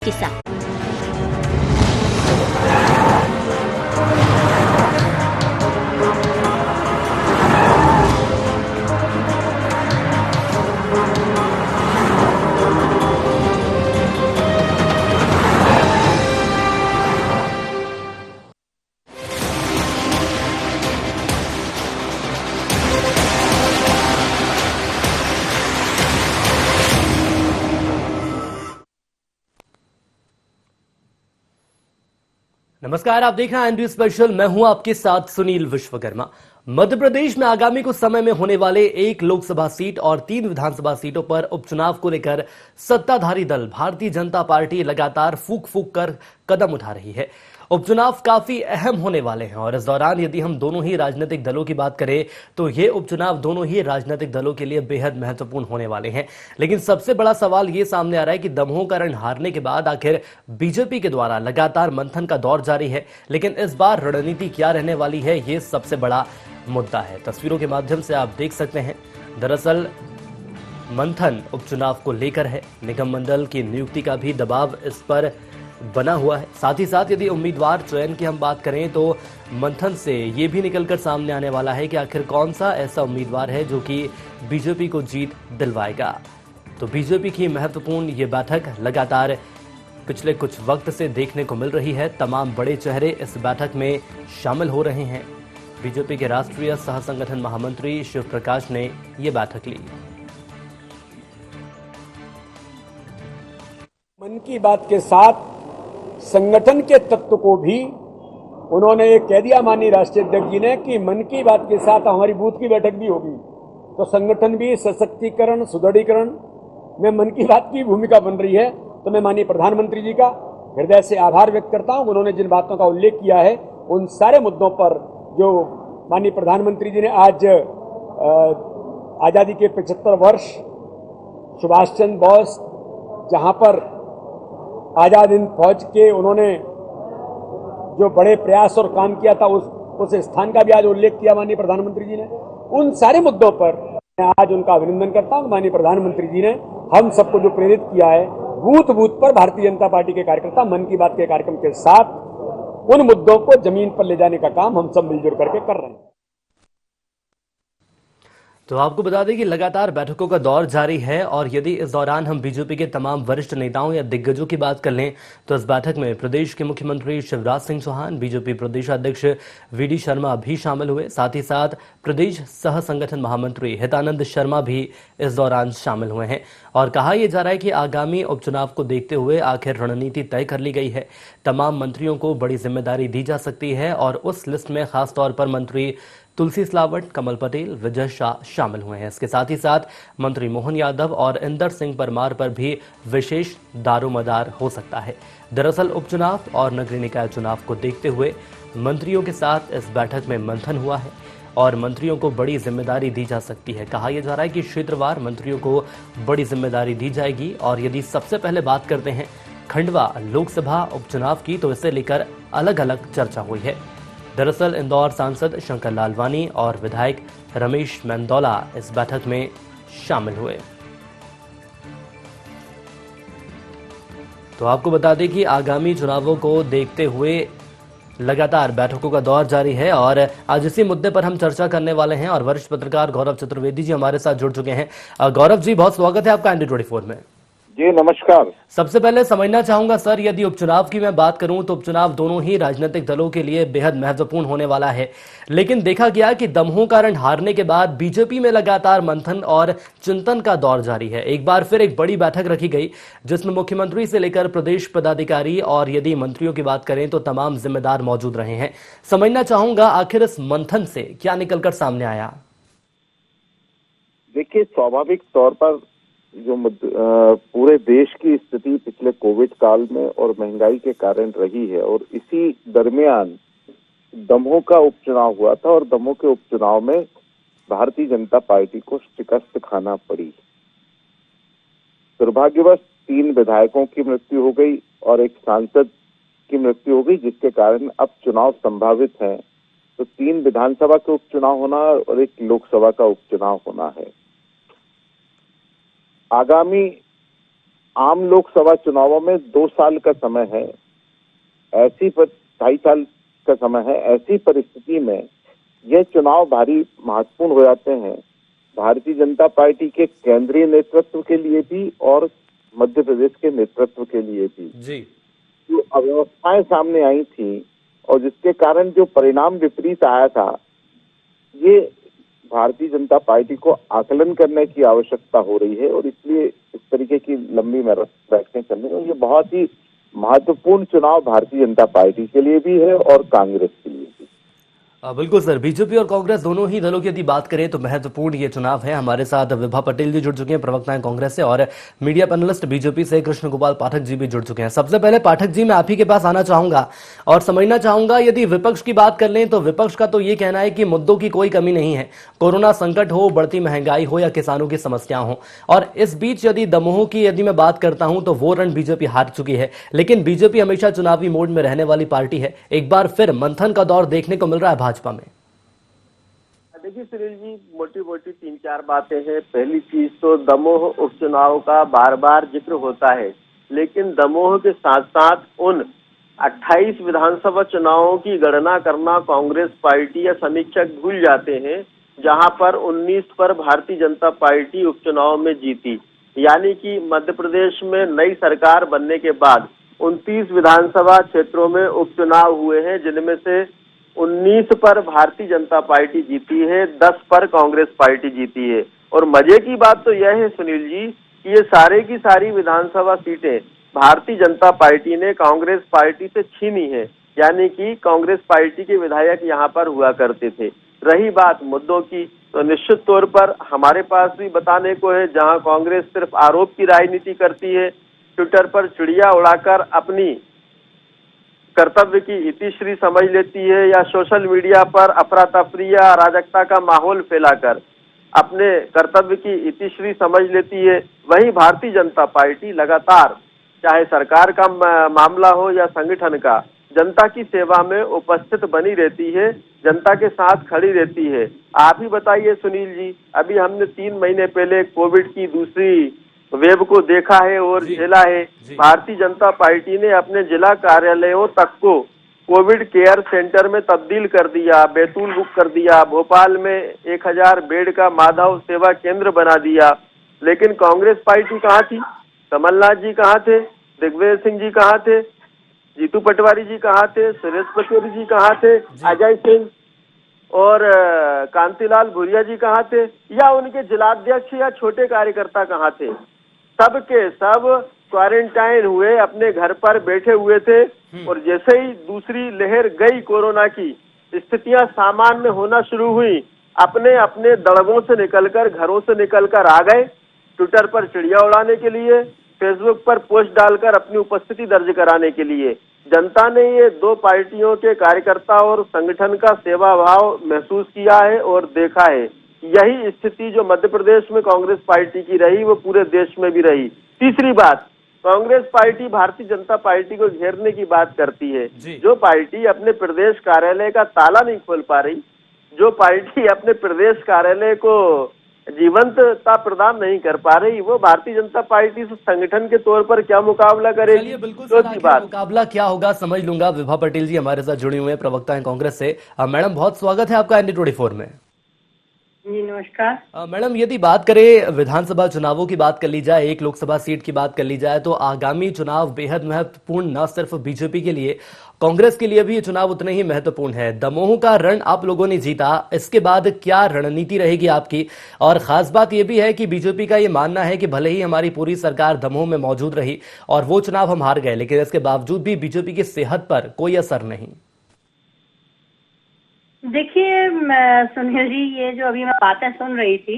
के साथ। नमस्कार, आप देख रहे हैं एनडी स्पेशल। मैं हूं आपके साथ सुनील विश्वकर्मा। मध्य प्रदेश में आगामी कुछ समय में होने वाले 1 लोकसभा सीट और 3 विधानसभा सीटों पर उपचुनाव को लेकर सत्ताधारी दल भारतीय जनता पार्टी लगातार फूंक फूंक कर कदम उठा रही है। उपचुनाव काफी अहम होने वाले हैं और इस दौरान यदि हम दोनों ही राजनीतिक दलों की बात करें तो ये उपचुनाव दोनों ही राजनीतिक दलों के लिए बेहद महत्वपूर्ण होने वाले हैं। लेकिन सबसे बड़ा सवाल ये सामने आ रहा है कि दमोह का रण हारने के बाद आखिर बीजेपी के द्वारा लगातार मंथन का दौर जारी है, लेकिन इस बार रणनीति क्या रहने वाली है, ये सबसे बड़ा मुद्दा है। तस्वीरों के माध्यम से आप देख सकते हैं, दरअसल मंथन उपचुनाव को लेकर है। निगम मंडल की नियुक्ति का भी दबाव इस पर बना हुआ है। साथ ही साथ यदि उम्मीदवार चयन की हम बात करें तो मंथन से ये भी निकलकर सामने आने वाला है कि आखिर कौन सा ऐसा उम्मीदवार है जो कि बीजेपी को जीत दिलवाएगा। तो बीजेपी की महत्वपूर्ण ये बैठक लगातार पिछले कुछ वक्त से देखने को मिल रही है। तमाम बड़े चेहरे इस बैठक में शामिल हो रहे हैं। बीजेपी के राष्ट्रीय सह संगठन महामंत्री शिव प्रकाश ने ये बैठक ली। मन की बात के साथ संगठन के तत्व को भी उन्होंने ये कह दिया माननीय राष्ट्रीय अध्यक्ष जी ने कि मन की बात के साथ हमारी बूथ की बैठक भी होगी, तो संगठन भी सशक्तिकरण सुदृढ़ीकरण में मन की बात की भूमिका बन रही है। तो मैं माननीय प्रधानमंत्री जी का हृदय से आभार व्यक्त करता हूं। उन्होंने जिन बातों का उल्लेख किया है उन सारे मुद्दों पर जो माननीय प्रधानमंत्री जी ने आज आजादी के 75 वर्ष सुभाष चंद्र बोस जहां पर आजाद हिंद फौज के उन्होंने जो बड़े प्रयास और काम किया था उस स्थान का भी आज उल्लेख किया माननीय प्रधानमंत्री जी ने। उन सारे मुद्दों पर मैं आज उनका अभिनंदन करता हूं। माननीय प्रधानमंत्री जी ने हम सबको जो प्रेरित किया है, बूथ बूथ पर भारतीय जनता पार्टी के कार्यकर्ता मन की बात के कार्यक्रम के साथ उन मुद्दों को जमीन पर ले जाने का काम हम सब मिलजुल करके कर रहे हैं। तो आपको बता दें कि लगातार बैठकों का दौर जारी है और यदि इस दौरान हम बीजेपी के तमाम वरिष्ठ नेताओं या दिग्गजों की बात कर लें तो इस बैठक में प्रदेश के मुख्यमंत्री शिवराज सिंह चौहान, बीजेपी प्रदेश अध्यक्ष वीडी शर्मा भी शामिल हुए। साथ ही साथ प्रदेश सह संगठन महामंत्री हितानंद शर्मा भी इस दौरान शामिल हुए हैं और कहा यह जा रहा है कि आगामी उपचुनाव को देखते हुए आखिर रणनीति तय कर ली गई है। तमाम मंत्रियों को बड़ी जिम्मेदारी दी जा सकती है और उस लिस्ट में खासतौर पर मंत्री तुलसी सिलावट, कमल पटेल, विजय शाह शामिल हुए हैं। इसके साथ ही साथ मंत्री मोहन यादव और इंदर सिंह परमार पर भी विशेष दारोमदार हो सकता है। दरअसल उपचुनाव और नगरीय निकाय चुनाव को देखते हुए मंत्रियों के साथ इस बैठक में मंथन हुआ है और मंत्रियों को बड़ी जिम्मेदारी दी जा सकती है। कहा यह जा रहा है कि क्षेत्रवार मंत्रियों को बड़ी जिम्मेदारी दी जाएगी। और यदि सबसे पहले बात करते हैं खंडवा लोकसभा उपचुनाव की, तो इसे लेकर अलग अलग चर्चा हुई है। दरअसल इंदौर सांसद शंकर लालवानी और विधायक रमेश मेंदोला इस बैठक में शामिल हुए। तो आपको बता दें कि आगामी चुनावों को देखते हुए लगातार बैठकों का दौर जारी है और आज इसी मुद्दे पर हम चर्चा करने वाले हैं और वरिष्ठ पत्रकार गौरव चतुर्वेदी जी हमारे साथ जुड़ चुके हैं। गौरव जी, बहुत स्वागत है आपका एनडी 24 में। जी नमस्कार। सबसे पहले समझना चाहूंगा सर, यदि उपचुनाव की मैं बात करूं तो उपचुनाव दोनों ही राजनीतिक दलों के लिए बेहद महत्वपूर्ण होने वाला है, लेकिन देखा गया कि दमोह का रण हारने के बाद बीजेपी में लगातार मंथन और चिंतन का दौर जारी है। एक बार फिर एक बड़ी बैठक रखी गई जिसमें मुख्यमंत्री से लेकर प्रदेश पदाधिकारी और यदि मंत्रियों की बात करें तो तमाम जिम्मेदार मौजूद रहे हैं। समझना चाहूंगा आखिर इस मंथन से क्या निकलकर सामने आया। देखिए, स्वाभाविक तौर पर जो पूरे देश की स्थिति पिछले कोविड काल में और महंगाई के कारण रही है और इसी दरमियान दमोह का उपचुनाव हुआ था और दमोह के उपचुनाव में भारतीय जनता पार्टी को शिकस्त खाना पड़ी। दुर्भाग्यवश 3 विधायकों की मृत्यु हो गई और एक सांसद की मृत्यु हो गई, जिसके कारण अब चुनाव संभावित है। तो 3 विधानसभा के उपचुनाव होना और एक लोकसभा का उपचुनाव होना है। आगामी आम लोकसभा चुनावों में 2 साल का समय है, 2.5 साल का समय है। ऐसी परिस्थिति में यह चुनाव भारी महत्वपूर्ण हो जाते हैं भारतीय जनता पार्टी के केंद्रीय नेतृत्व के लिए भी और मध्य प्रदेश के नेतृत्व के लिए भी। जी। जो अव्यवस्थाएं सामने आई थी और जिसके कारण जो परिणाम विपरीत आया था, ये भारतीय जनता पार्टी को आकलन करने की आवश्यकता हो रही है और इसलिए इस तरीके की लंबी बैठकें चल रही हैं। ये बहुत ही महत्वपूर्ण चुनाव भारतीय जनता पार्टी के लिए भी है और कांग्रेस के लिए भी। बिल्कुल सर, बीजेपी और कांग्रेस दोनों ही दलों की यदि बात करें तो महत्वपूर्ण ये चुनाव है। हमारे साथ विभा पटेल जी जुड़ चुके हैं, प्रवक्ता हैं कांग्रेस से, और मीडिया पैनलिस्ट बीजेपी से कृष्ण गोपाल पाठक जी भी जुड़ चुके हैं। सबसे पहले पाठक जी, मैं आप ही के पास आना चाहूंगा और समझना चाहूंगा, यदि विपक्ष की बात कर लें तो विपक्ष का तो ये कहना है कि मुद्दों की कोई कमी नहीं है, कोरोना संकट हो, बढ़ती महंगाई हो या किसानों की समस्या हो। और इस बीच यदि दमोह की यदि मैं बात करता हूं तो वो रण बीजेपी हार चुकी है, लेकिन बीजेपी हमेशा चुनावी मोड में रहने वाली पार्टी है। एक बार फिर मंथन का दौर देखने को मिल रहा है भाजपा में। देखिए सुनील जी, मोटी मोटी 3-4 बातें हैं। पहली चीज तो दमोह उपचुनाव का बार बार जिक्र होता है, लेकिन दमोह के साथ साथ उन 28 विधानसभा चुनावों की गणना करना कांग्रेस पार्टी या समीक्षक भूल जाते हैं, जहां पर 19 पर भारतीय जनता पार्टी उपचुनाव में जीती। यानी कि मध्य प्रदेश में नई सरकार बनने के बाद 29 विधानसभा क्षेत्रों में उपचुनाव हुए हैं, जिनमें से 19 पर भारतीय जनता पार्टी जीती है, 10 पर कांग्रेस पार्टी जीती है। और मजे की बात तो यह है सुनील जी कि ये सारे की सारी विधानसभा सीटें भारतीय जनता पार्टी ने कांग्रेस पार्टी से छीनी है। यानी कि कांग्रेस पार्टी के विधायक यहाँ पर हुआ करते थे। रही बात मुद्दों की, तो निश्चित तौर पर हमारे पास भी बताने को है, जहाँ कांग्रेस सिर्फ आरोप की राजनीति करती है, ट्विटर पर चिड़िया उड़ाकर अपनी कर्तव्य की इतिश्री समझ लेती है, या सोशल मीडिया पर अफरा तफरी या अराजकता का माहौल फैलाकर अपने कर्तव्य की इतिश्री समझ लेती है, वहीं भारतीय जनता पार्टी लगातार चाहे सरकार का मामला हो या संगठन का, जनता की सेवा में उपस्थित बनी रहती है, जनता के साथ खड़ी रहती है। आप ही बताइए सुनील जी, अभी हमने 3 महीने पहले कोविड की दूसरी वेब को देखा है और झेला है। भारतीय जनता पार्टी ने अपने जिला कार्यालयों तक को कोविड केयर सेंटर में तब्दील कर दिया, बैतूल बुक कर दिया, भोपाल में 1000 बेड का माधव सेवा केंद्र बना दिया। लेकिन कांग्रेस पार्टी कहाँ थी? कमलनाथ जी कहाँ थे? दिग्विजय सिंह जी कहाँ थे? जीतू पटवारी जी कहाँ थे? सुरेश पचौरी जी कहाँ थे? अजय सिंह और कांतिलाल भूरिया जी कहाँ थे? या उनके जिलाध्यक्ष या छोटे कार्यकर्ता कहाँ थे? सब के सब क्वारंटाइन हुए, अपने घर पर बैठे हुए थे। और जैसे ही दूसरी लहर गई कोरोना की, स्थितियां सामान्य होना शुरू हुई, अपने अपने दड़बों से निकलकर, घरों से निकलकर आ गए, ट्विटर पर चिड़िया उड़ाने के लिए, फेसबुक पर पोस्ट डालकर अपनी उपस्थिति दर्ज कराने के लिए। जनता ने ये 2 पार्टियों के कार्यकर्ता और संगठन का सेवा भाव महसूस किया है और देखा है। यही स्थिति जो मध्य प्रदेश में कांग्रेस पार्टी की रही, वो पूरे देश में भी रही। तीसरी बात, कांग्रेस पार्टी भारतीय जनता पार्टी को घेरने की बात करती है। जो पार्टी अपने प्रदेश कार्यालय का ताला नहीं खोल पा रही, जो पार्टी अपने प्रदेश कार्यालय को जीवंतता प्रदान नहीं कर पा रही, वो भारतीय जनता पार्टी से संगठन के तौर पर क्या मुकाबला करेगी? बिल्कुल सर, मुकाबला क्या होगा समझ लूंगा। विभा पटेल जी हमारे साथ जुड़े हुए हैं, प्रवक्ता हैं कांग्रेस से। मैडम, बहुत स्वागत है आपका ND24 में। जी नमस्कार। मैडम, यदि बात करें विधानसभा चुनावों की बात कर ली जाए, एक लोकसभा सीट की बात कर ली जाए, तो आगामी चुनाव बेहद महत्वपूर्ण न सिर्फ बीजेपी के लिए, कांग्रेस के लिए भी ये चुनाव उतने ही महत्वपूर्ण है। दमोह का रण आप लोगों ने जीता, इसके बाद क्या रणनीति रहेगी आपकी? और खास बात यह भी है कि बीजेपी का ये मानना है कि भले ही हमारी पूरी सरकार दमोह में मौजूद रही और वो चुनाव हम हार गए, लेकिन इसके बावजूद भी बीजेपी की सेहत पर कोई असर नहीं। देखिए सुनील जी, ये जो अभी मैं बातें सुन रही थी,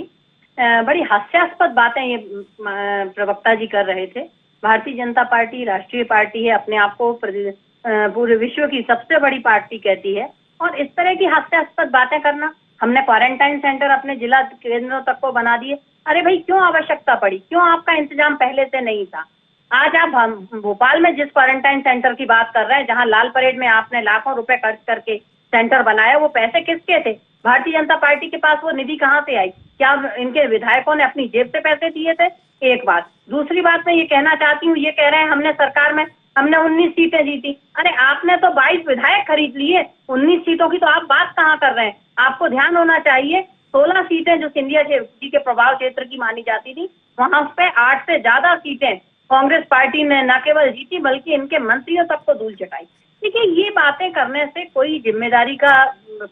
बड़ी हास्यास्पद बातें ये प्रवक्ता जी कर रहे थे। भारतीय जनता पार्टी राष्ट्रीय पार्टी है, अपने आप को पूरे विश्व की सबसे बड़ी पार्टी कहती है, और इस तरह की हास्यास्पद बातें करना, हमने क्वारंटाइन सेंटर अपने जिला केंद्रों तक को बना दिए। अरे भाई, क्यों आवश्यकता पड़ी? क्यों आपका इंतजाम पहले से नहीं था? आज आप भोपाल में जिस क्वारंटाइन सेंटर की बात कर रहे हैं, जहां लाल परेड में आपने लाखों रुपए खर्च करके सेंटर बनाया, वो पैसे किसके थे? भारतीय जनता पार्टी के पास वो निधि कहाँ से आई? क्या इनके विधायकों ने अपनी जेब से पैसे दिए थे? एक बात। दूसरी बात मैं ये कहना चाहती हूँ, ये कह रहे हैं हमने सरकार में हमने 19 सीटें जीती। अरे आपने तो 22 विधायक खरीद लिए, 19 सीटों की तो आप बात कहाँ कर रहे हैं? आपको ध्यान होना चाहिए 16 सीटें जो सिंधिया जी के प्रभाव क्षेत्र की मानी जाती थी, वहां पे 8 से ज्यादा सीटें कांग्रेस पार्टी ने न केवल जीती बल्कि इनके मंत्रियों तक को धूल चटाई। देखिए, ये बातें करने से कोई जिम्मेदारी का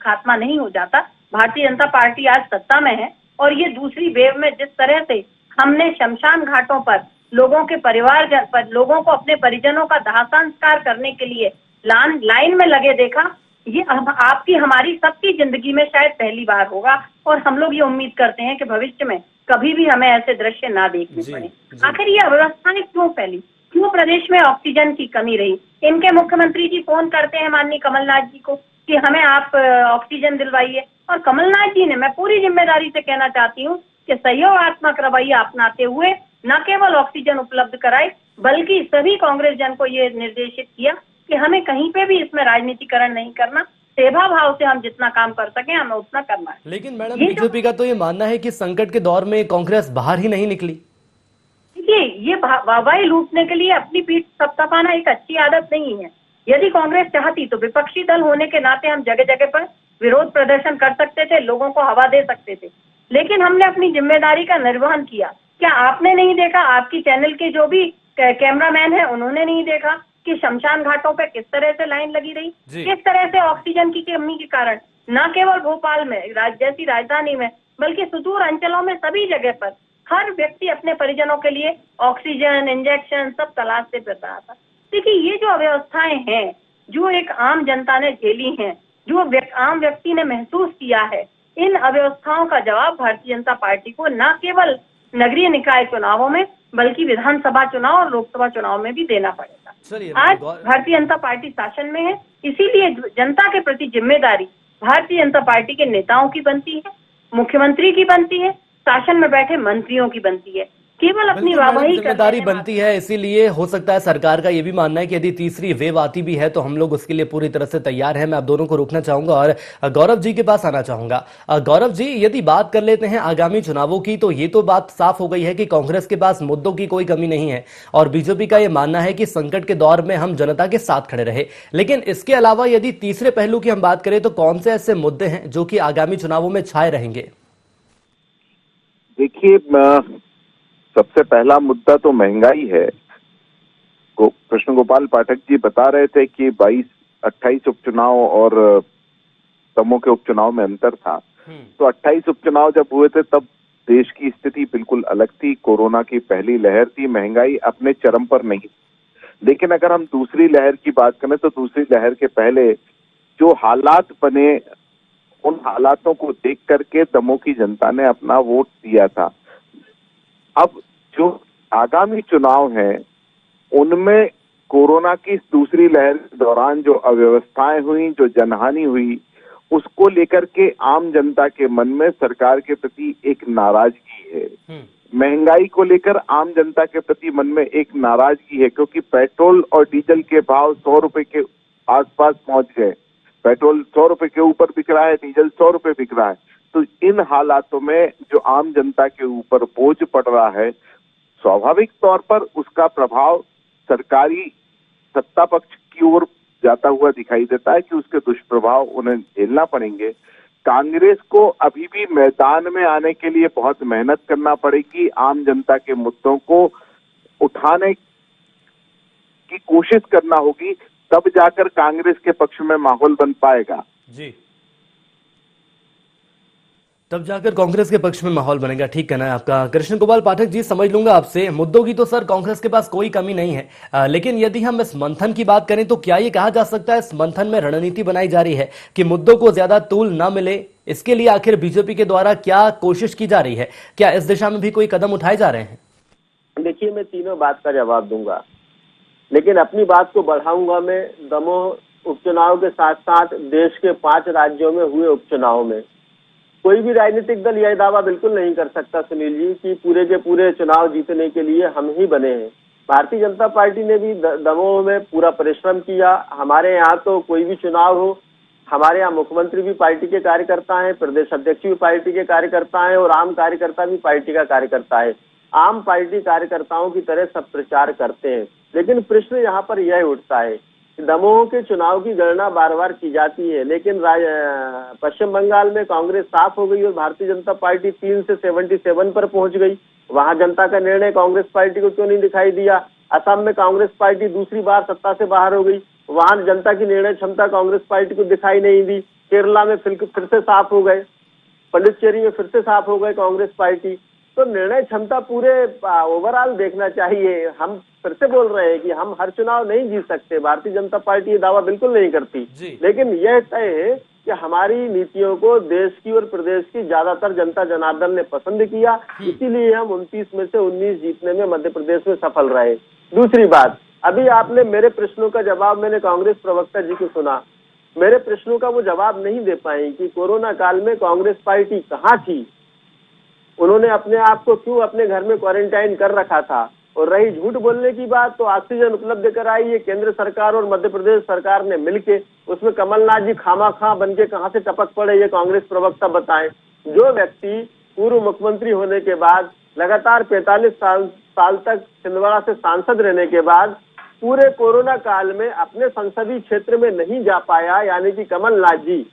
खात्मा नहीं हो जाता। भारतीय जनता पार्टी आज सत्ता में है और ये दूसरी वेव में जिस तरह से हमने शमशान घाटों पर लोगों के लोगों को अपने परिजनों का दाह संस्कार करने के लिए लाइन में लगे देखा, ये आपकी हमारी सबकी जिंदगी में शायद पहली बार होगा और हम लोग ये उम्मीद करते हैं कि भविष्य में कभी भी हमें ऐसे दृश्य ना देखने पड़े। आखिर ये अव्यवस्थाएं क्यों फैली? क्यों प्रदेश में ऑक्सीजन की कमी रही? इनके मुख्यमंत्री जी फोन करते हैं माननीय कमलनाथ जी को कि हमें आप ऑक्सीजन दिलवाइए, और कमलनाथ जी ने, मैं पूरी जिम्मेदारी से कहना चाहती हूँ कि सहयोगात्मक रवैया अपनाते हुए न केवल ऑक्सीजन उपलब्ध कराए बल्कि सभी कांग्रेस जन को ये निर्देशित किया कि हमें कहीं पे भी इसमें राजनीतिकरण नहीं करना, सेवा भाव से हम जितना काम कर सकें हमें उतना करना है। लेकिन मैडम, बीजेपी का तो ये मानना है कि संकट के दौर में कांग्रेस बाहर ही नहीं निकली। देखिए, ये वाहवाही लूटने के लिए अपनी पीठ थपथपाना एक अच्छी आदत नहीं है। यदि कांग्रेस चाहती तो विपक्षी दल होने के नाते हम जगह जगह पर विरोध प्रदर्शन कर सकते थे, लोगों को हवा दे सकते थे, लेकिन हमने अपनी जिम्मेदारी का निर्वहन किया। क्या आपने नहीं देखा? आपकी चैनल के जो भी कैमरामैन है उन्होंने नहीं देखा कि शमशान घाटों पे किस तरह से लाइन लगी रही, किस तरह से ऑक्सीजन की कमी के कारण न केवल भोपाल में जैसी राजधानी में बल्कि सुदूर अंचलों में सभी जगह पर हर व्यक्ति अपने परिजनों के लिए ऑक्सीजन, इंजेक्शन सब तलाशते फिर रहा था। देखिए, ये जो अव्यवस्थाएं हैं जो एक आम जनता ने झेली हैं, जो आम व्यक्ति ने महसूस किया है, इन अव्यवस्थाओं का जवाब भारतीय जनता पार्टी को न केवल नगरीय निकाय चुनावों में बल्कि विधानसभा चुनाव और लोकसभा चुनाव में भी देना पड़ेगा। आज भारतीय जनता पार्टी शासन में है, इसीलिए जनता के प्रति जिम्मेदारी भारतीय जनता पार्टी के नेताओं की बनती है, मुख्यमंत्री की बनती है, शासन में बैठे मंत्रियों की बनती है। केवल अपनी वाहवाही जिम्मेदारी बनती है। इसीलिए हो सकता है सरकार का ये भी मानना है कि यदि तीसरी वेव आती भी है तो हम लोग उसके लिए पूरी तरह से तैयार हैं। मैं आप दोनों को रोकना चाहूंगा और गौरव जी के पास आना चाहूंगा। गौरव जी, यदि बात कर लेते हैं आगामी चुनावों की, तो ये तो बात साफ हो गई है कि कांग्रेस के पास मुद्दों की कोई कमी नहीं है और बीजेपी का यह मानना है कि संकट के दौर में हम जनता के साथ खड़े रहे। लेकिन इसके अलावा यदि तीसरे पहलू की हम बात करें तो कौन से ऐसे मुद्दे हैं जो कि आगामी चुनावों में छाए रहेंगे? देखिए, सबसे पहला मुद्दा तो महंगाई है। कृष्ण गोपाल पाठक जी बता रहे थे कि 28 उपचुनाव और दमोह के उपचुनाव में अंतर था। तो 28 उपचुनाव जब हुए थे तब देश की स्थिति बिल्कुल अलग थी, कोरोना की पहली लहर थी, महंगाई अपने चरम पर नहीं। लेकिन अगर हम दूसरी लहर की बात करें तो दूसरी लहर के पहले जो हालात बने, उन हालातों को देख करके दमोह की जनता ने अपना वोट दिया था। अब जो आगामी चुनाव हैं उनमें कोरोना की इस दूसरी लहर के दौरान जो अव्यवस्थाएं हुई, जो जनहानि हुई, उसको लेकर के आम जनता के मन में सरकार के प्रति एक नाराजगी है। महंगाई को लेकर आम जनता के प्रति मन में एक नाराजगी है, क्योंकि पेट्रोल और डीजल के भाव 100 रुपए के आसपास पहुंच गए। पेट्रोल 100 रुपए के ऊपर बिक रहा है, डीजल 100 रुपए बिक रहा है। तो इन हालातों में जो आम जनता के ऊपर बोझ पड़ रहा है, स्वाभाविक तौर पर उसका प्रभाव सरकारी सत्ता पक्ष की ओर जाता हुआ दिखाई देता है कि उसके दुष्प्रभाव उन्हें झेलना पड़ेंगे। कांग्रेस को अभी भी मैदान में आने के लिए बहुत मेहनत करना पड़ेगी, आम जनता के मुद्दों को उठाने की कोशिश करना होगी, तब जाकर कांग्रेस के पक्ष में माहौल बन पाएगा। जी, तब जाकर कांग्रेस के पक्ष में माहौल बनेगा। ठीक कहना है आपका। कृष्ण गोपाल पाठक जी, समझ लूंगा आपसे, मुद्दों की तो सर कांग्रेस के पास कोई कमी नहीं है, लेकिन यदि हम इस मंथन की बात करें तो क्या ये कहा जा सकता है इस मंथन में रणनीति बनाई जा रही है कि मुद्दों को ज्यादा तूल न मिले? इसके लिए आखिर बीजेपी के द्वारा क्या कोशिश की जा रही है? क्या इस दिशा में भी कोई कदम उठाए जा रहे हैं? देखिए, मैं तीनों बात का जवाब दूंगा, लेकिन अपनी बात को बढ़ाऊंगा मैं दमोह उपचुनाव के साथ साथ देश के 5 राज्यों में हुए उपचुनाव में। कोई भी राजनीतिक दल यह दावा बिल्कुल नहीं कर सकता सुनील जी कि पूरे के पूरे चुनाव जीतने के लिए हम ही बने हैं। भारतीय जनता पार्टी ने भी दमोह में पूरा परिश्रम किया। हमारे यहाँ तो कोई भी चुनाव हो, हमारे यहाँ मुख्यमंत्री भी पार्टी के कार्यकर्ता हैं, प्रदेश अध्यक्ष भी पार्टी के कार्यकर्ता हैं और आम कार्यकर्ता भी पार्टी का कार्यकर्ता है। आम पार्टी कार्यकर्ताओं की तरह सब प्रचार करते हैं, लेकिन प्रश्न यहाँ पर यह उठता है कि दमोह के चुनाव की गणना बार बार की जाती है, लेकिन पश्चिम बंगाल में कांग्रेस साफ हो गई और भारतीय जनता पार्टी 3 से 77 पर पहुंच गई। वहां जनता का निर्णय कांग्रेस पार्टी को क्यों नहीं दिखाई दिया? असम में कांग्रेस पार्टी दूसरी बार सत्ता से बाहर हो गई, वहां जनता की निर्णय क्षमता कांग्रेस पार्टी को दिखाई नहीं दी। केरला में फिर से साफ हो गए, पुडुचेरी में फिर से साफ हो गए कांग्रेस पार्टी। तो निर्णय क्षमता पूरे ओवरऑल देखना चाहिए। हम फिर से बोल रहे हैं कि हम हर चुनाव नहीं जीत सकते, भारतीय जनता पार्टी ये दावा बिल्कुल नहीं करती, लेकिन यह तय है कि हमारी नीतियों को देश की और प्रदेश की ज्यादातर जनता जनार्दन ने पसंद किया, इसीलिए हम 29 में से 19 जीतने में मध्य प्रदेश में सफल रहे। दूसरी बात, अभी आपने मेरे प्रश्नों का जवाब, मैंने कांग्रेस प्रवक्ता जी को सुना, मेरे प्रश्नों का वो जवाब नहीं दे पाए कि कोरोना काल में कांग्रेस पार्टी कहाँ थी, उन्होंने अपने आप को क्यों अपने घर में क्वारंटाइन कर रखा था। और रही झूठ बोलने की बात, तो ऑक्सीजन उपलब्ध कराई है केंद्र सरकार और मध्य प्रदेश सरकार ने मिलके, उसमें कमलनाथ जी खामा बन के कहां से टपक पड़े, ये कांग्रेस प्रवक्ता बताएं। जो व्यक्ति पूर्व मुख्यमंत्री होने के बाद लगातार 45 साल तक छिंदवाड़ा से सांसद रहने के बाद पूरे कोरोना काल में अपने संसदीय क्षेत्र में नहीं जा पाया, यानी कि कमलनाथ जी,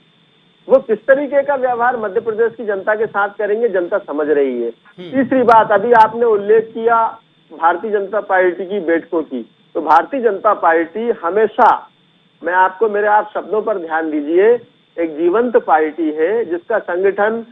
वो किस तरीके का व्यवहार मध्य प्रदेश की जनता के साथ करेंगे, जनता समझ रही है। तीसरी बात, अभी आपने उल्लेख किया भारतीय जनता पार्टी की बैठकों की, तो भारतीय जनता पार्टी हमेशा, मैं आपको, मेरे आप शब्दों पर ध्यान दीजिए, एक जीवंत पार्टी है जिसका संगठन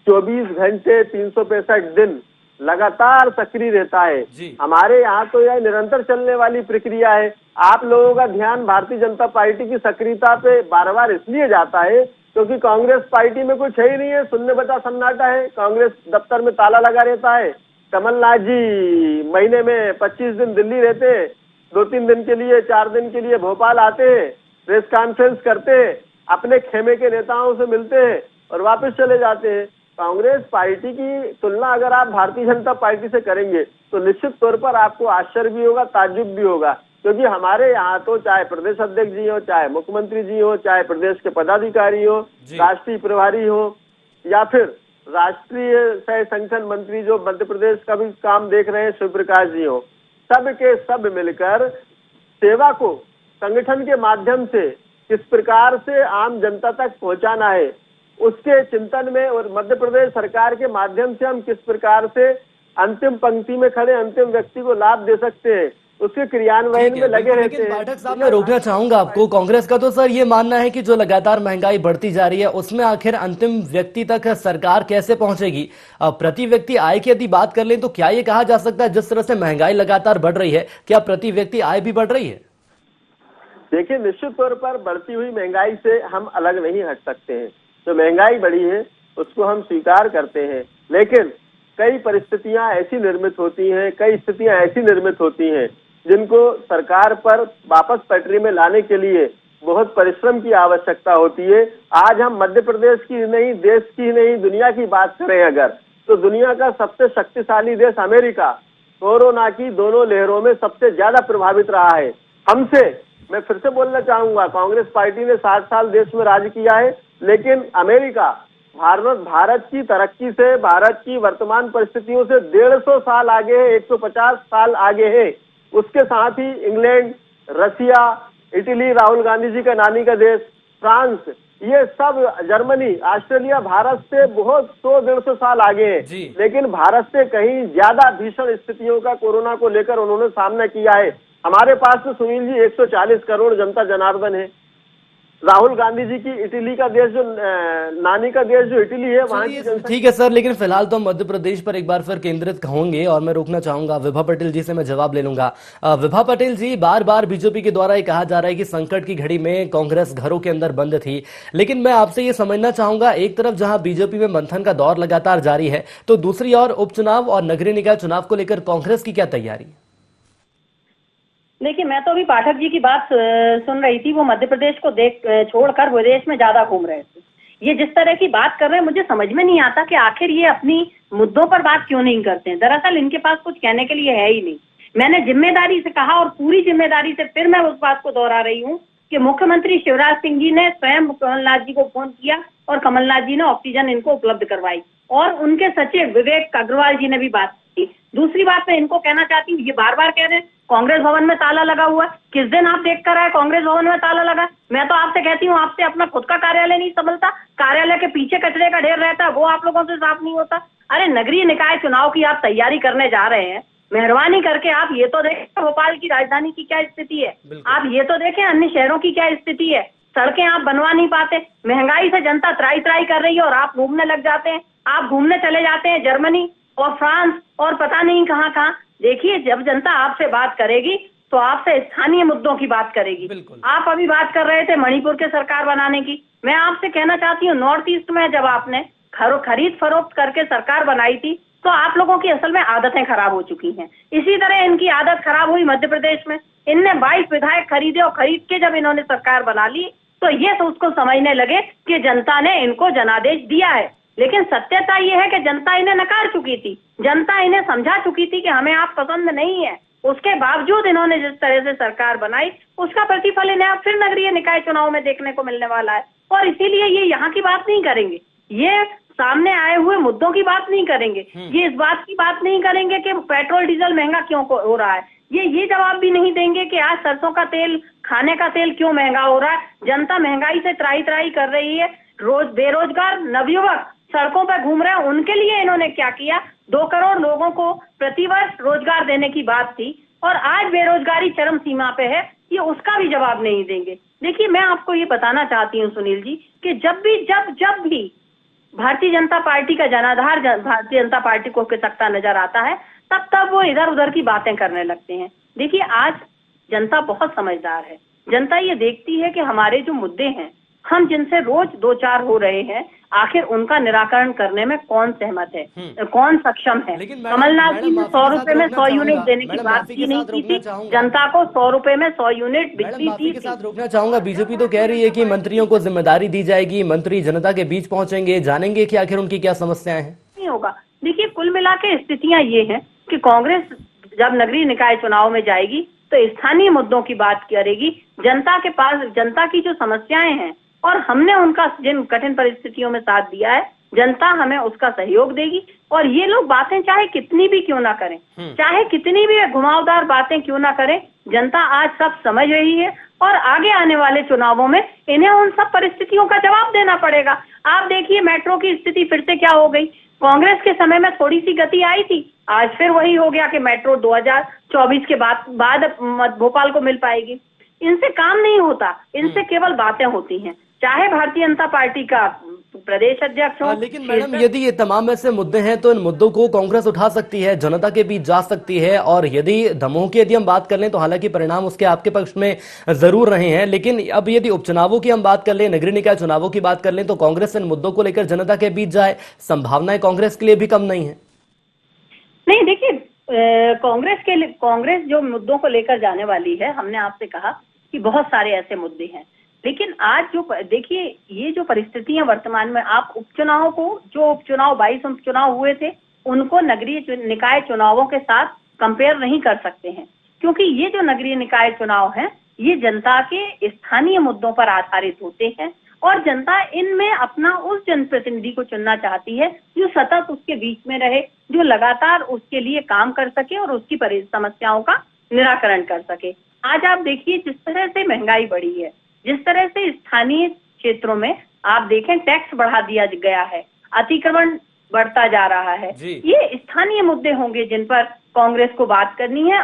24 घंटे 365 दिन लगातार सक्रिय रहता है। हमारे यहाँ तो यह निरंतर चलने वाली प्रक्रिया है। आप लोगों का ध्यान भारतीय जनता पार्टी की सक्रियता पे बार बार इसलिए जाता है क्योंकि कांग्रेस पार्टी में कुछ है ही नहीं है, शून्य बचा सन्नाटा है, कांग्रेस दफ्तर में ताला लगा रहता है। कमलनाथ जी महीने में 25 दिन दिल्ली रहते, 2-3 दिन के लिए, 4 दिन के लिए भोपाल आते हैं, प्रेस कॉन्फ्रेंस करते हैं, अपने खेमे के नेताओं से मिलते हैं और वापस चले जाते हैं। कांग्रेस पार्टी की तुलना अगर आप भारतीय जनता पार्टी से करेंगे तो निश्चित तौर पर आपको आश्चर्य भी होगा, ताज्जुब भी होगा, क्योंकि हमारे यहाँ तो चाहे प्रदेश अध्यक्ष जी हो, चाहे मुख्यमंत्री जी हो, चाहे प्रदेश के पदाधिकारी हो, राष्ट्रीय प्रभारी हो, या फिर राष्ट्रीय सह संगठन मंत्री जो मध्य प्रदेश का भी काम देख रहे हैं शिव प्रकाश जी हो, सब के सब मिलकर सेवा को संगठन के माध्यम से किस प्रकार से आम जनता तक पहुंचाना है, उसके चिंतन में, और मध्य प्रदेश सरकार के माध्यम से हम किस प्रकार से अंतिम पंक्ति में खड़े अंतिम व्यक्ति को लाभ दे सकते हैं, उसके क्रियान्वयन में लगे रहते हैं। पाठक साहब, मैं रोकना चाहूंगा आपको। कांग्रेस का तो सर ये मानना है कि जो लगातार महंगाई बढ़ती जा रही है उसमें आखिर अंतिम व्यक्ति तक सरकार कैसे पहुंचेगी। प्रति व्यक्ति आय की यदि बात कर लें तो क्या ये कहा जा सकता है जिस तरह से महंगाई लगातार बढ़ रही है, क्या प्रति व्यक्ति आय भी बढ़ रही है? देखिए, निश्चित तौर पर बढ़ती हुई महंगाई से हम अलग नहीं हट सकते हैं। जो महंगाई बढ़ी है उसको हम स्वीकार करते हैं, लेकिन कई परिस्थितियां ऐसी निर्मित होती हैं, कई स्थितियां ऐसी निर्मित होती हैं जिनको सरकार पर वापस पटरी में लाने के लिए बहुत परिश्रम की आवश्यकता होती है। आज हम मध्य प्रदेश की नहीं, देश की नहीं, दुनिया की बात करें अगर, तो दुनिया का सबसे शक्तिशाली देश अमेरिका कोरोना की दोनों लहरों में सबसे ज्यादा प्रभावित रहा है हमसे। मैं फिर से बोलना चाहूंगा, कांग्रेस पार्टी ने 60 साल देश में राज किया है, लेकिन अमेरिका भारत की तरक्की से, भारत की वर्तमान परिस्थितियों से 150 साल आगे है, 150 साल आगे है। उसके साथ ही इंग्लैंड, रसिया, इटली, राहुल गांधी जी का नानी का देश, फ्रांस, ये सब, जर्मनी, ऑस्ट्रेलिया भारत से बहुत 100-150 साल आगे है, लेकिन भारत से कहीं ज्यादा भीषण स्थितियों का कोरोना को लेकर उन्होंने सामना किया है। हमारे पास तो सुनील जी 140 करोड़ जनता जनार्दन है। राहुल गांधी जी की इटली का देश, जो नानी का देश जो इटली है, वहां की जनता। ठीक है सर, लेकिन फिलहाल तो हम मध्य प्रदेश पर एक बार फिर केंद्रित होंगे और मैं रोकना चाहूंगा, विभा पटेल जी से मैं जवाब ले लूंगा। विभा पटेल जी, बार बार बीजेपी के द्वारा ये कहा जा रहा है कि संकट की घड़ी में कांग्रेस घरों के अंदर बंद थी, लेकिन मैं आपसे ये समझना चाहूंगा, एक तरफ जहां बीजेपी में मंथन का दौर लगातार जारी है, तो दूसरी ओर उपचुनाव और नगरीय निकाय चुनाव को लेकर कांग्रेस की क्या तैयारी? देखिए, मैं तो अभी पाठक जी की बात सुन रही थी, वो मध्य प्रदेश को छोड़कर विदेश में ज्यादा घूम रहे थे। ये जिस तरह की बात कर रहे हैं, मुझे समझ में नहीं आता कि आखिर ये अपनी मुद्दों पर बात क्यों नहीं करते हैं। दरअसल इनके पास कुछ कहने के लिए है ही नहीं। मैंने जिम्मेदारी से कहा और पूरी जिम्मेदारी से फिर मैं उस बात को दोहरा रही हूँ कि मुख्यमंत्री शिवराज सिंह जी ने स्वयं कमलनाथ जी को फोन किया और कमलनाथ जी ने ऑक्सीजन इनको उपलब्ध करवाई, और उनके सचिव विवेक अग्रवाल जी ने भी बात की। दूसरी बात मैं इनको कहना चाहती हूँ, ये बार बार कह रहे हैं कांग्रेस भवन में ताला लगा हुआ है। किस दिन आप देख कर आए कांग्रेस भवन में ताला लगा? मैं तो आपसे कहती हूँ, आपसे अपना खुद का कार्यालय नहीं संभलता, कार्यालय के पीछे कचरे का ढेर रहता है, वो आप लोगों से साफ नहीं होता। अरे नगरीय निकाय चुनाव की आप तैयारी करने जा रहे हैं, मेहरबानी करके आप ये तो देखें भोपाल की राजधानी की क्या स्थिति है, आप ये तो देखें अन्य शहरों की क्या स्थिति है। सड़कें आप बनवा नहीं पाते, महंगाई से जनता त्राई त्राई कर रही है और आप घूमने लग जाते हैं। आप घूमने चले जाते हैं जर्मनी और फ्रांस और पता नहीं कहाँ कहाँ। देखिए, जब जनता आपसे बात करेगी तो आपसे स्थानीय मुद्दों की बात करेगी। आप अभी बात कर रहे थे मणिपुर के सरकार बनाने की। मैं आपसे कहना चाहती हूँ, नॉर्थ ईस्ट में जब आपने खरीद फरोख्त करके सरकार बनाई थी तो आप लोगों की असल में आदतें खराब हो चुकी हैं। इसी तरह इनकी आदत खराब हुई मध्य प्रदेश में। इनने 22 विधायक खरीदे और खरीद के जब इन्होंने सरकार बना ली तो ये तो उसको समझने लगे कि जनता ने इनको जनादेश दिया है, लेकिन सत्यता ये है कि जनता इन्हें नकार चुकी थी। जनता इन्हें समझा चुकी थी कि हमें आप पसंद नहीं है। उसके बावजूद इन्होंने जिस तरह से सरकार बनाई उसका प्रतिफल इन्हें अब फिर नगरीय निकाय चुनाव में देखने को मिलने वाला है। और इसीलिए ये यहाँ की बात नहीं करेंगे, ये सामने आए हुए मुद्दों की बात नहीं करेंगे, ये इस बात की बात नहीं करेंगे कि पेट्रोल डीजल महंगा क्यों हो रहा है। ये जवाब भी नहीं देंगे कि आज सरसों का तेल, खाने का तेल क्यों महंगा हो रहा है। जनता महंगाई से त्राई त्राई कर रही है। रोज बेरोजगार नवयुवक सड़कों पर घूम रहे हैं, उनके लिए इन्होंने क्या किया? 2 करोड़ लोगों को प्रतिवर्ष रोजगार देने की बात थी और आज बेरोजगारी चरम सीमा पे है, ये उसका भी जवाब नहीं देंगे। देखिए, मैं आपको ये बताना चाहती हूँ सुनील जी कि जब भी भारतीय जनता पार्टी का जनाधार भारतीय जनता पार्टी को खिसकता नजर आता है, तब वो इधर उधर की बातें करने लगते हैं। देखिए, आज जनता बहुत समझदार है। जनता ये देखती है कि हमारे जो मुद्दे हैं, हम जिनसे रोज 2-4 हो रहे हैं, आखिर उनका निराकरण करने में कौन सहमत है, कौन सक्षम है। कमलनाथ जी ने 100 रुपए में 100 यूनिट देने की बात की नहीं की थी, जनता को 100 रुपए में 100 यूनिट बिजली दी थी। रोकना चाहूंगा, बीजेपी तो कह रही है कि मंत्रियों को जिम्मेदारी दी जाएगी, मंत्री जनता के बीच पहुंचेंगे, जानेंगे कि आखिर उनकी क्या समस्याएं हैं। नहीं होगा। देखिए, कुल मिला के स्थितियां ये हैं कि कांग्रेस जब नगरीय निकाय चुनाव में जाएगी तो स्थानीय मुद्दों की बात करेगी, जनता के पास जनता की जो समस्याएं हैं और हमने उनका जिन कठिन परिस्थितियों में साथ दिया है, जनता हमें उसका सहयोग देगी। और ये लोग बातें चाहे कितनी भी क्यों ना करें, चाहे कितनी भी घुमावदार बातें क्यों ना करें, जनता आज सब समझ रही है और आगे आने वाले चुनावों में इन्हें उन सब परिस्थितियों का जवाब देना पड़ेगा। आप देखिए, मेट्रो की स्थिति फिर से क्या हो गई। कांग्रेस के समय में थोड़ी सी गति आई थी, आज फिर वही हो गया कि मेट्रो 2024 के बाद भोपाल को मिल पाएगी। इनसे काम नहीं होता, इनसे केवल बातें होती हैं, चाहे भारतीय जनता पार्टी का प्रदेश अध्यक्ष हो। लेकिन मैडम, यदि ये तमाम ऐसे मुद्दे हैं तो इन मुद्दों को कांग्रेस उठा सकती है, जनता के बीच जा सकती है। और यदि दमोह की हम बात कर लें तो हालांकि परिणाम उसके आपके पक्ष में जरूर रहे हैं, लेकिन अब यदि उपचुनावों की हम बात कर लें, नगरीय निकाय चुनावों की बात कर लें, तो कांग्रेस इन मुद्दों को लेकर जनता के बीच जाए, संभावनाएं कांग्रेस के लिए भी कम नहीं है। नहीं, देखिए, कांग्रेस जो मुद्दों को लेकर जाने वाली है, हमने आपसे कहा कि बहुत सारे ऐसे मुद्दे हैं, लेकिन आज जो देखिए, ये जो परिस्थितियां वर्तमान में, आप उपचुनाव को, जो उपचुनाव 22 उपचुनाव हुए थे, उनको नगरीय निकाय चुनावों के साथ कंपेयर नहीं कर सकते हैं, क्योंकि ये जो नगरीय निकाय चुनाव हैं, ये जनता के स्थानीय मुद्दों पर आधारित होते हैं और जनता इनमें अपना उस जनप्रतिनिधि को चुनना चाहती है जो सतत उसके बीच में रहे, जो लगातार उसके लिए काम कर सके और उसकी समस्याओं का निराकरण कर सके। आज आप देखिए, जिस तरह से महंगाई बढ़ी है, जिस तरह से स्थानीय क्षेत्रों में आप देखें टैक्स बढ़ा दिया गया है, अतिक्रमण बढ़ता जा रहा है, ये स्थानीय मुद्दे होंगे जिन पर कांग्रेस को बात करनी है।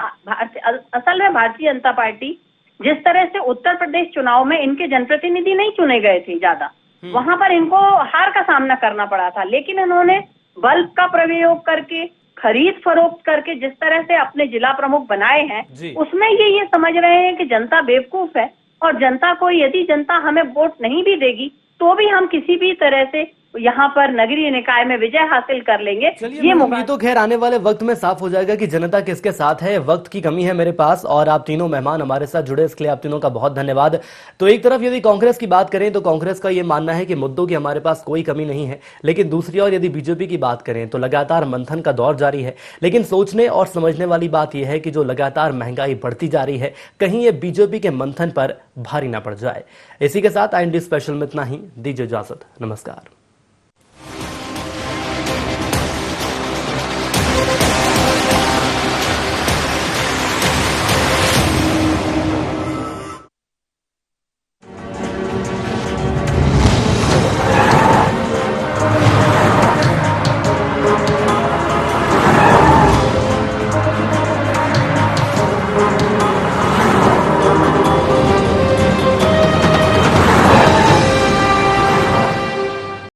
असल में भारतीय जनता पार्टी, जिस तरह से उत्तर प्रदेश चुनाव में इनके जनप्रतिनिधि नहीं चुने गए थे ज्यादा, वहां पर इनको हार का सामना करना पड़ा था, लेकिन इन्होंने बल्ब का प्रयोग करके, खरीद फरोख्त करके जिस तरह से अपने जिला प्रमुख बनाए हैं, उसमें ये समझ रहे हैं कि जनता बेवकूफ है और जनता को, यदि जनता हमें वोट नहीं भी देगी तो भी हम किसी भी तरह से यहाँ पर नगरीय निकाय में विजय हासिल कर लेंगे। ये तो खैर आने वाले वक्त में साफ हो जाएगा कि जनता किसके साथ है। वक्त की कमी है मेरे पास और आप तीनों मेहमान हमारे साथ जुड़े, इसके लिए आप तीनों का बहुत धन्यवाद। तो एक तरफ यदि कांग्रेस की बात करें तो कांग्रेस का यह मानना है कि मुद्दों की हमारे पास कोई कमी नहीं है, लेकिन दूसरी ओर यदि बीजेपी की बात करें तो लगातार मंथन का दौर जारी है। लेकिन सोचने और समझने वाली बात यह है कि जो लगातार महंगाई बढ़ती जा रही है, कहीं ये बीजेपी के मंथन पर भारी ना पड़ जाए। इसी के साथ IND स्पेशल में इतना ही। दीजिए इजाजत, नमस्कार।